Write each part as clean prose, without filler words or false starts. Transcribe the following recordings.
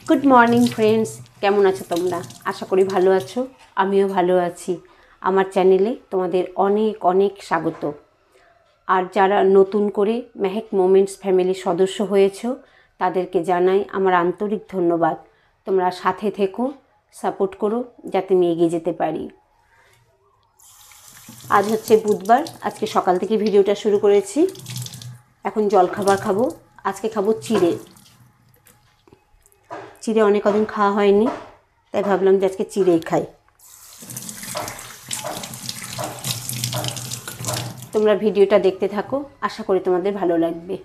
Good morning friends, কেমন আছো তোমরা? আশা করি ভালো আছো। আমিও ভালো আছি। আমার চ্যানেলে তোমাদের অনেক অনেক স্বাগত। আর যারা নতুন করে মেহেক মোমেন্টস ফ্যামিলির সদস্য হয়েছো তাদেরকে জানাই আমার আন্তরিক ধন্যবাদ। তোমরা সাথে থেকো, সাপোর্ট করো যাতে আমি এগিয়ে যেতে পারি। আজ হচ্ছে বুধবার, আজকে সকাল থেকে ভিডিওটা শুরু করেছি। এখন জলখাবার খাবো। আজকে খাবো চিড়ে। চিড়ে অনেক কদিন খাওয়া হয়নি, তাই ভাবলাম যে আজকে চিড়েই খাই। তোমরা ভিডিওটা দেখতে থাকো, আশা করি তোমাদের ভালো লাগবে।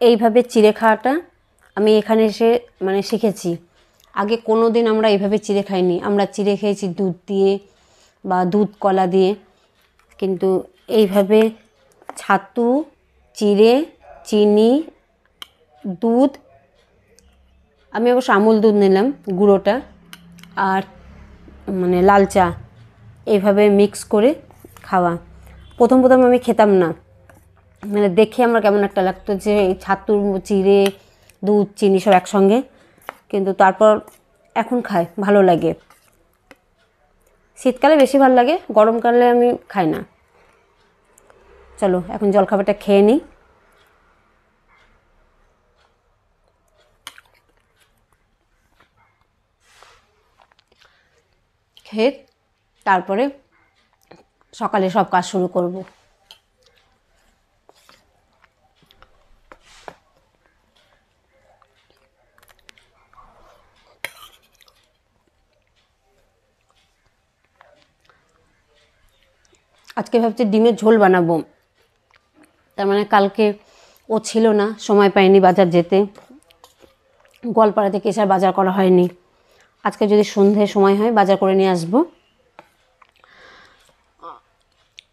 এইভাবে চিড়ে খাওয়াটা আমি এখানে এসে শিখেছি। আগে কোনো দিন আমরা এইভাবে চিড়ে খাইনি। আমরা চিড়ে খেয়েছি দুধ দিয়ে বা দুধ কলা দিয়ে, কিন্তু এইভাবে ছাতু, চিড়ে, চিনি, দুধ, আমি অবশ্য আমুল দুধ নিলাম গুঁড়োটা, আর লাল চা, এইভাবে মিক্স করে খাওয়া। প্রথম আমি খেতাম না, দেখে আমার কেমন একটা লাগতো যে এই ছাতু, চিড়ে, দুধ, চিনি সব একসঙ্গে, কিন্তু তারপর এখন খাই, ভালো লাগে। শীতকালে বেশি ভালো লাগে, গরমকালে আমি খাই না। চলো এখন জলখাবারটা খেয়ে নিই। খেয়ে তারপরে সকালে সব কাজ শুরু করব। আজকে ভাবছি ডিমের ঝোল বানাবো। তার কালকে ও ছিল না, সময় পাইনি বাজার যেতে, গোয়ালপাড়া থেকে এসে আর বাজার করা হয়নি। আজকে যদি সন্ধ্যে সময় হয় বাজার করে নিয়ে আসবো।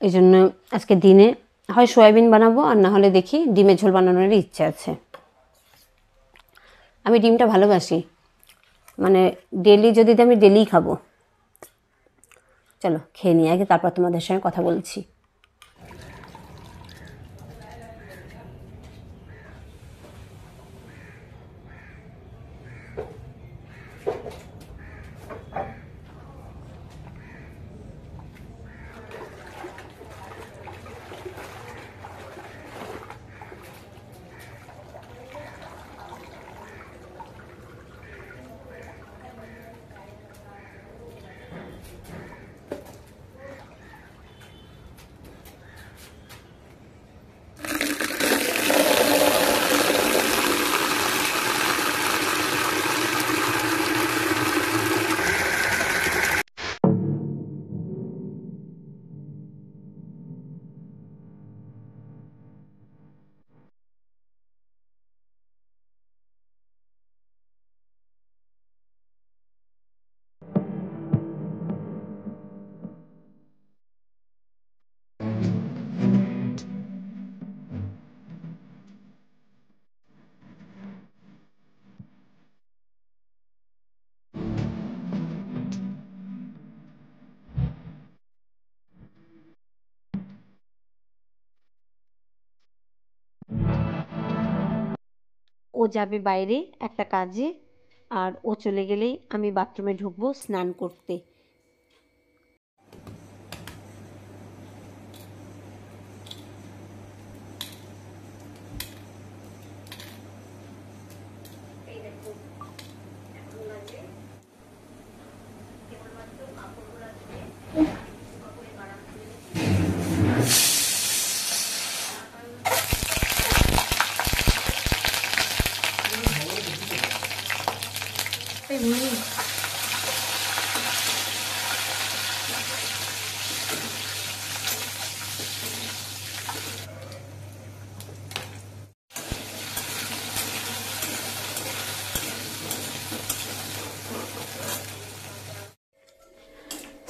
এই জন্য আজকে দিনে হয় সয়াবিন বানাবো, আর না হলে দেখি ডিমের ঝোল বানানোর ইচ্ছে আছে। আমি ডিমটা ভালোবাসি, ডেলি যদি আমি ডেলিই খাবো। চলো খেয়ে নিই আগে, তারপর তোমাদের সঙ্গে কথা বলছি। ও যাবে বাইরে একটা কাজে, আর ও চলে গেলেই আমি বাথরুমে ঢুকবো স্নান করতে।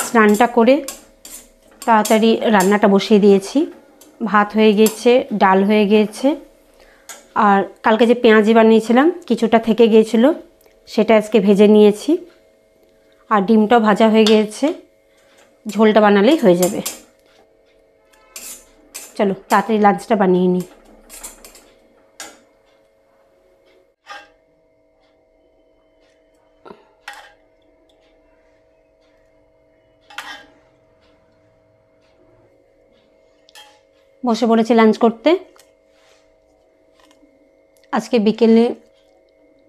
স্নানটা করে তাড়াতাড়ি রান্নাটা বসিয়ে দিয়েছি। ভাত হয়ে গিয়েছে, ডাল হয়ে গিয়েছে, আর কালকে যে পেঁয়াজি বানিয়েছিলাম কিছুটা থেকে গিয়েছিল, সেটা আজকে ভেজে নিয়েছি। আর ডিমটাও ভাজা হয়ে গিয়েছে, ঝোলটা বানালেই হয়ে যাবে। চলো তাড়াতাড়ি লাঞ্চটা বানিয়ে নিই। বসে পড়েছি লাঞ্চ করতে। আজকে বিকেলে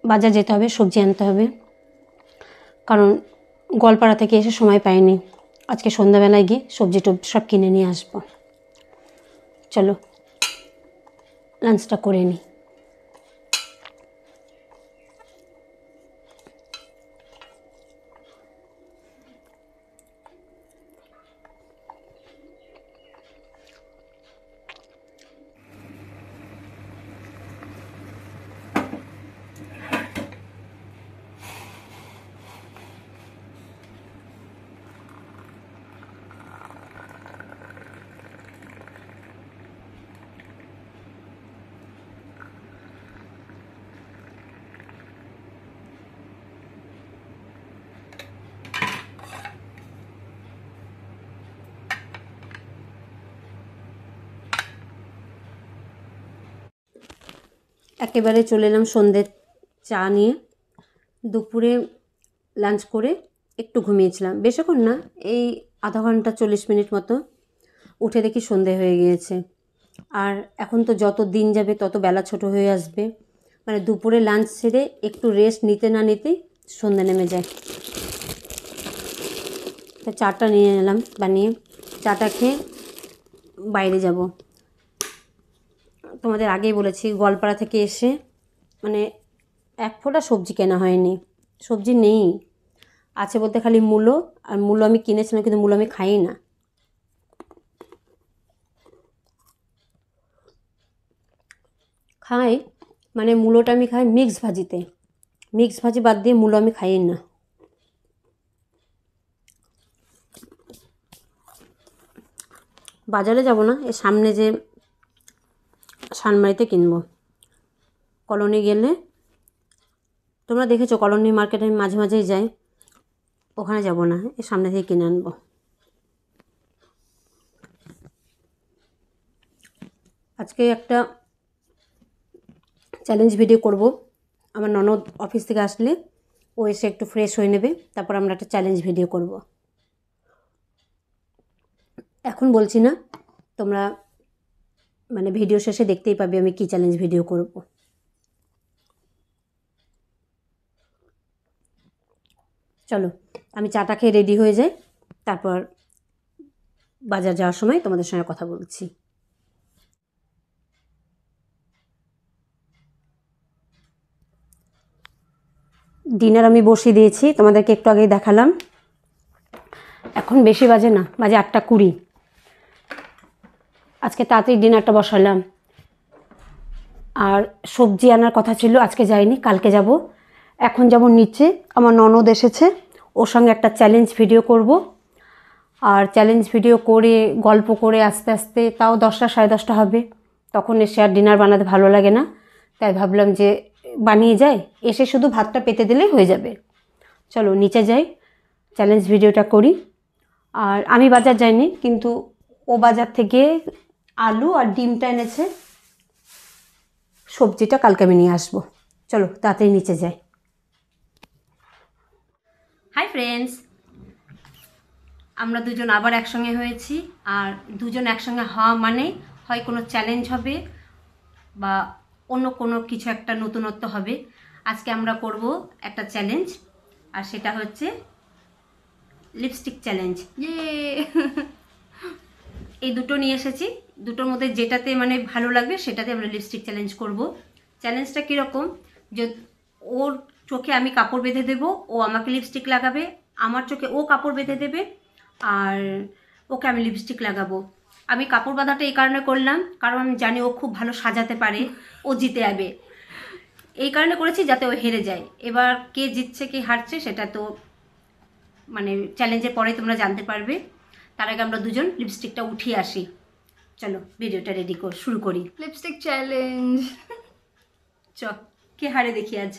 বাজার যেতে হবে, সবজি আনতে হবে, কারণ গোয়ালপাড়া থেকে এসে সময় পাইনি। আজকে সন্ধ্যাবেলায় গিয়ে সবজি সব কিনে নিয়ে আসবো। চলো লাঞ্চটা করে নিই। একেবারে চলে এলাম সন্ধ্যের চা নিয়ে। দুপুরে লাঞ্চ করে একটু ঘুমিয়েছিলাম, বেশিক্ষণ না, এই আধা ঘন্টা 40 মিনিট মতো। উঠে দেখি সন্ধে হয়ে গিয়েছে। আর এখন তো যত দিন যাবে তত বেলা ছোট হয়ে আসবে, মানে দুপুরে লাঞ্চ সেরে একটু রেস্ট নিতে না নিতেই সন্ধে নেমে যায়। তা চাটা নিয়ে এলাম বানিয়ে, চাটা খেয়ে বাইরে যাব। তোমাদের আগেই বলেছি, গোয়ালপাড়া থেকে এসে মানে এক ফোঁটা সবজি কেনা হয়নি, সবজি নেই। আছে বলতে খালি মূলো, আর মূলো আমি কিনেছিলাম কিন্তু মূলো আমি খাই না। খাই মানে মূলোটা আমি খাই মিক্স ভাজিতে, মিক্স ভাজি বাদ দিয়ে মূলো আমি খাই না। বাজারে যাব না, এর সামনে যে শানমারিতে কিনবো। কলোনি গেলে, তোমরা দেখেছো কলোনি মার্কেটে আমি মাঝে মাঝেই যাই, ওখানে যাব না, এর সামনে থেকে কিনে আনবো। আজকে একটা চ্যালেঞ্জ ভিডিও করব। আমার ননদ অফিস থেকে আসলে ও এসে একটু ফ্রেশ হয়ে নেবে, তারপর আমরা একটা চ্যালেঞ্জ ভিডিও করব। এখন বলছি না, তোমরা মানে ভিডিও শেষে দেখতেই পাবে আমি কি চ্যালেঞ্জ ভিডিও করব। চলো আমি চাটা খেয়ে রেডি হয়ে যাই, তারপর বাজার যাওয়ার সময় তোমাদের সঙ্গে কথা বলছি। ডিনার আমি বসিয়ে দিয়েছি, তোমাদেরকে একটু আগেই দেখালাম। এখন বেশি বাজে না, বাজে 8:20। আজকে তাড়াতাড়ি ডিনারটা বসালাম। আর সবজি আনার কথা ছিল, আজকে যাইনি, কালকে যাব। এখন যাব নিচে, আমার ননদ এসেছে, ওর সঙ্গে একটা চ্যালেঞ্জ ভিডিও করব। আর চ্যালেঞ্জ ভিডিও করে গল্প করে আস্তে আস্তে তাও 10টা 10:30 হবে। তখন এসে আর ডিনার বানাতে ভালো লাগে না, তাই ভাবলাম যে বানিয়ে যাই, এসে শুধু ভাতটা পেতে দিলেই হয়ে যাবে। চলো নিচে যাই, চ্যালেঞ্জ ভিডিওটা করি। আর আমি বাজার যাইনি, কিন্তু ও বাজার থেকে আলু আর ডিমটা এনেছে, সবজিটা কালকে আমি নিয়ে আসবো। চলো তাড়াতাড়ি নিচে যাই। হাই ফ্রেন্ডস, আমরা দুজন আবার একসঙ্গে হয়েছি। আর দুজন একসঙ্গে হওয়া মানে হয় কোনো চ্যালেঞ্জ হবে বা অন্য কোনো কিছু একটা নতুনত্ব হবে। আজকে আমরা করব একটা চ্যালেঞ্জ, আর সেটা হচ্ছে লিপস্টিক চ্যালেঞ্জ। এই দুটো নিয়ে এসেছি, দুটোর মধ্যে যেটাতে মানে ভালো লাগবে সেটাতে আমরা লিপস্টিক চ্যালেঞ্জ করব। চ্যালেঞ্জটা কীরকম, যে ওর চোখে আমি কাপড় বেঁধে দেবো, ও আমাকে লিপস্টিক লাগাবে, আমার চোখে ও কাপড় বেঁধে দেবে, আর ওকে আমি লিপস্টিক লাগাবো। আমি কাপড় বাঁধাটা এই কারণে করলাম, কারণ আমি জানি ও খুব ভালো সাজাতে পারে, ও জিতে যাবে, এই কারণে করেছি যাতে ও হেরে যায়। এবার কে জিতছে কে হারছে সেটা তো মানে চ্যালেঞ্জের পরে তোমরা জানতে পারবে। তার আগে আমরা দুজন লিপস্টিকটা উঠিয়ে আসি। চলো ভিডিওটা রেডি শুরু করি। Lipstick challenge. চ কে হারে দেখি আজ।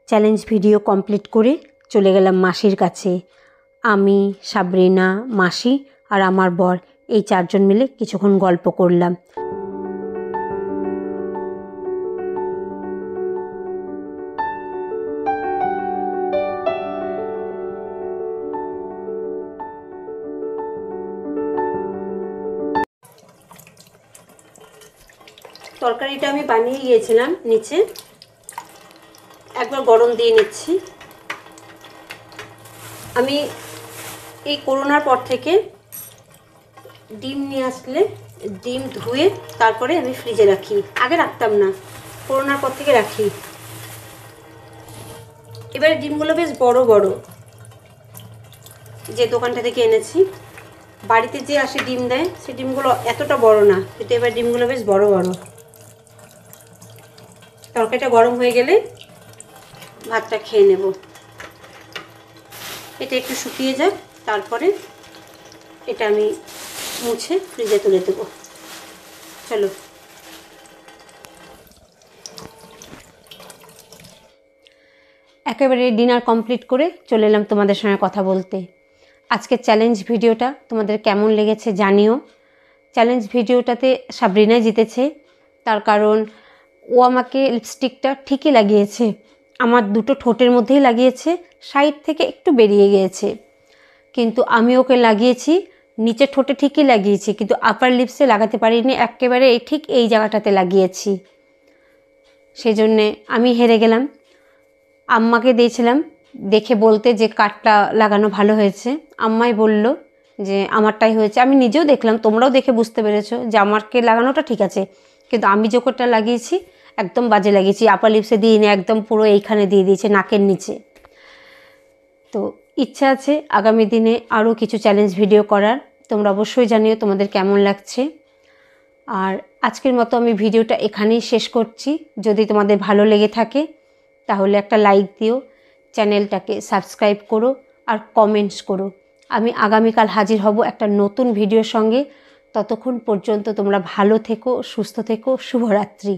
চ্যালেঞ্জ ভিডিও কমপ্লিট করে চলে গেলাম মাসির কাছে। আমি, সাবরিনা, মাসি আর আমার বর এই চারজন মিলে কিছুক্ষণ গল্প করলাম। তরকারিটা আমি বানিয়ে গিয়েছিলাম নিচে, একবার গরম দিয়ে নিচ্ছি। আমি এই করোনার পর থেকে ডিম নিয়ে আসলে ডিম ধুয়ে তারপরে আমি ফ্রিজে রাখি। আগে রাখতাম না, করোনার পর থেকে রাখি। এবারে ডিমগুলো বেশ বড় বড়, যে দোকানটা থেকে এনেছি। বাড়িতে যে আসে ডিম দেয় সে ডিমগুলো এতটা বড় না, কিন্তু এবার ডিমগুলো বেশ বড় বড়। তরকারিটা গরম হয়ে গেলে ভাতটা খেয়ে নেব। এটা একটু শুকিয়ে যাক, তারপরে এটা আমি মুছে ফ্রিজে তুলে দেবো। চলো একেবারে ডিনার কমপ্লিট করে চলে এলাম তোমাদের সঙ্গে কথা বলতে। আজকের চ্যালেঞ্জ ভিডিওটা তোমাদের কেমন লেগেছে জানিও। চ্যালেঞ্জ ভিডিওটাতে সাবরিনাই জিতেছে, তার কারণ ও আমাকে লিপস্টিকটা ঠিকই লাগিয়েছে। আমার দুটো ঠোঁটের মধ্যেই লাগিয়েছে, সাইড থেকে একটু বেরিয়ে গিয়েছে। কিন্তু আমি ওকে লাগিয়েছি নিচের ঠোঁটে ঠিকই লাগিয়েছি, কিন্তু আপার লিপসে লাগাতে পারিনি, একেবারে ঠিক এই জায়গাটাতে লাগিয়েছি। সেই জন্যে আমি হেরে গেলাম। আম্মাকে দিয়েছিলাম দেখে বলতে যে কাটটা লাগানো ভালো হয়েছে। আম্মাই বলল যে আমারটাই হয়েছে। আমি নিজেও দেখলাম, তোমরাও দেখে বুঝতে পেরেছো যে আমারকে লাগানোটা ঠিক আছে, কিন্তু আমি যতটা লাগিয়েছি একদম বাজে লাগিয়েছি। আপার লিপসে দিইনি, একদম পুরো এইখানে দিয়ে দিয়েছে, নাকের নিচে। তো ইচ্ছা আছে আগামী দিনে আরও কিছু চ্যালেঞ্জ ভিডিও করার। তোমরা অবশ্যই জানিও তোমাদের কেমন লাগছে। আর আজকের মতো আমি ভিডিওটা এখানেই শেষ করছি। যদি তোমাদের ভালো লেগে থাকে তাহলে একটা লাইক দিও, চ্যানেলটাকে সাবস্ক্রাইব করো আর কমেন্টস করো। আমি আগামীকাল হাজির হব একটা নতুন ভিডিওর সঙ্গে। ততক্ষণ পর্যন্ত তোমরা ভালো থেকো, সুস্থ থেকো। শুভরাত্রি।